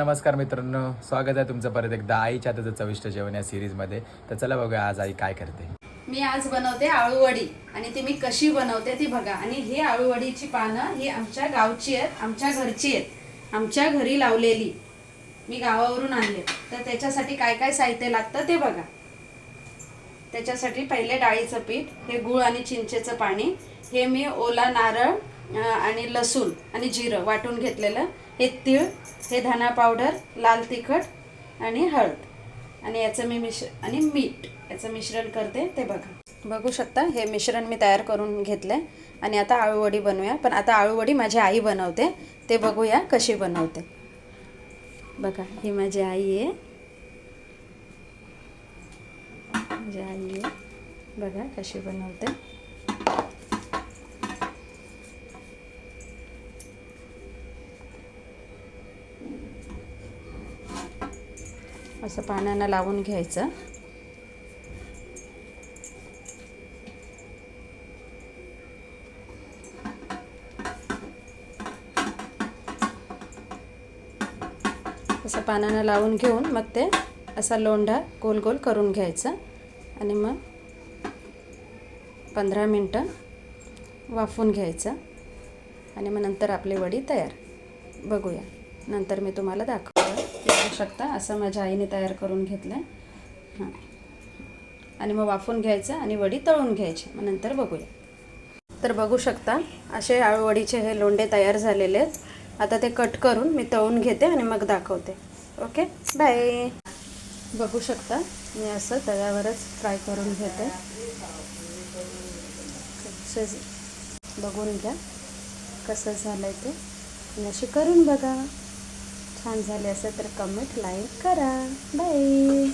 नमस्कार मित्रांनो, स्वागत आहे तुमचं परत एकदा आईच्या हाताचं चविष्ट जेवण या सिरीजमध्ये. तर चला बघूया आज आई काय करते. मी आज बनवते आळूवडी आणि ती मी कशी बनवते ती बघा. आणि ही आळूवडीची पानं ही आमच्या गावची आहेत, आमच्या घरची आहेत, आमच्या घरी लावलेली, मी गावावरून आणले. तर त्याच्यासाठी काय काय साहित्य लागतं ते बघा. त्याच्यासाठी पहिले डाळीचं पीठ, हे गूळ आणि चिंचेचं पाणी, हे मी ओला नारळ आणि लसूण आणि जिरं वाटून घेतलेलं, हे तीळ, हे धना पावडर, लाल तिखट आणि हळद आणि याचं मी आणि मीठ याचं मिश्रण करते ते बघा. बघू शकता हे मिश्रण मी तयार करून घेतलं आहे. आणि आता आळूवडी बनवूया. पण आता आळूवडी माझी आई बनवते, ते बघूया कशी बनवते. बघा ही माझी आई आहे, माझी आई आहे, बघा कशी बनवते. असं पाण्यानं लावून घ्यायचं. असं पाण्यानं लावून घेऊन मग ते असा लोंढा गोल गोल करून घ्यायचा आणि मग 15 मिनटं वाफवून घ्यायचं आणि मग नंतर आपली वडी तयार. बघूया नंतर मी तुम्हाला दाखवते. बघू शकता असं माझ्या आईने तयार करून घेतलं आहे. हां, आणि मग वाफवून घ्यायचं आणि वडी तळून घ्यायची. मग नंतर बघूया. तर बघू शकता असे आळूवडीचे हे लोंढे तयार झालेले आहेत. आता ते कट करून मी तळून घेते आणि मग दाखवते. Okay, bye. बघू शकता मी असं तव्यावरच फ्राय करून घेते. बघून घ्या कसं झालं आहे ते आणि अशी करून बघा. छान झाले असेल तर कमेंट लाईक करा. बाय.